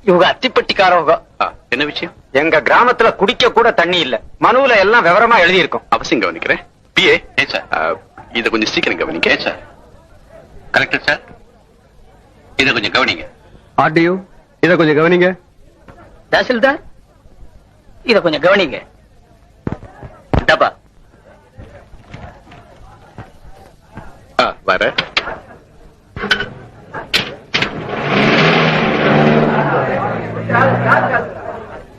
இவங்க அத்திப்பட்டிக்காரவங்க. என்ன விஷயம்? எங்க கிராமத்துல குடிக்க கூட தண்ணி இல்ல. மனுவுல எல்லாம் விவரமா எழுதி இருக்கும். அவசியம் கவனிக்கிறேன். பிஏ சார், இத கொஞ்சம் சீக்கிரம் கவனிக்க சார். கலெக்டர் சார், இத கொஞ்சம் கவனிங்க. ஆர்டிஓ, இத கொஞ்சம் கவனிங்க. தாசில்தார், இத கொஞ்சம் கவனிங்க. டப்பா வர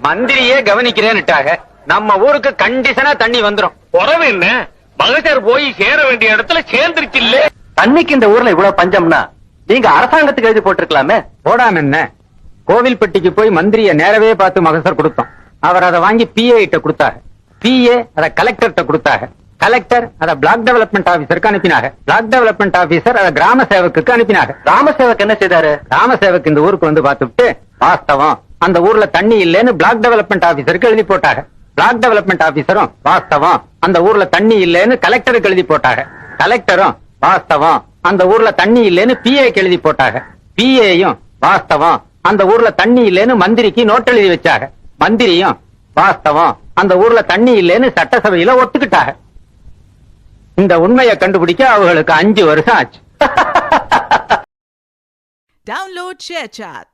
மந்திரியே கவனிக்கிறேன்னுட்டாக. நம்ம ஊருக்கு கண்டிஷனா தண்ணி வந்துரும். உறவு என்ன? மகசர் போய் சேர வேண்டிய இடத்துல சேர்ந்துருச்சு இல்ல. தண்ணிக்கு இந்த ஊர்ல இவ்வளவு பஞ்சம்னா நீங்க அரசாங்கத்துக்கு எழுதி போட்டிருக்கலாமே. போடாம என்ன, கோவில்பட்டிக்கு போய் மந்திரிய நேரவே பார்த்து மகசர் கொடுத்தோம். அவர் அதை வாங்கி பிஏ கிட்ட கொடுத்தாங்க. பிஏ அதை கலெக்டர்கிட்ட கொடுத்தாங்க. கலெக்டர் அதை பிளாக் டெவலப்மெண்ட் ஆபீசருக்கு அனுப்பினாங்க. பிளாக் டெவலப்மெண்ட் ஆபீசர் அதை கிராம சேவக்கு அனுப்பினாங்க. கிராம சேவக் என்ன செய்தாரு? கிராம சேவக் இந்த ஊருக்கு வந்து பார்த்துட்டு, வாஸ்தவம் அந்த ஊர்ல தண்ணி இல்லைன்னு பிளாக் டெவலப்மெண்ட் ஆபீசருக்கு எழுதி போட்டாங்க. பிளாக் டெவலப்மெண்ட் ஆபீசரும் வாஸ்தவம் அந்த ஊர்ல தண்ணி இல்லைன்னு கலெக்டருக்கு எழுதி போட்டாங்க. கலெக்டரும் வாஸ்தவம் அந்த ஊர்ல தண்ணி இல்லைன்னு பிஏக்கு எழுதி போட்டாங்க. பிஏயும் வாஸ்தவம் அந்த ஊர்ல தண்ணி இல்லைன்னு மந்திரிக்கு நோட் எழுதி வச்சாங்க. மந்திரியும் வாஸ்தவம் அந்த ஊர்ல தண்ணி இல்லைன்னு சட்டசபையில ஒத்துக்கிட்டாங்க. இந்த உண்மையை கண்டுபிடிக்க அவங்களுக்கு 5 வருஷம் ஆச்சு. Download ShareChat.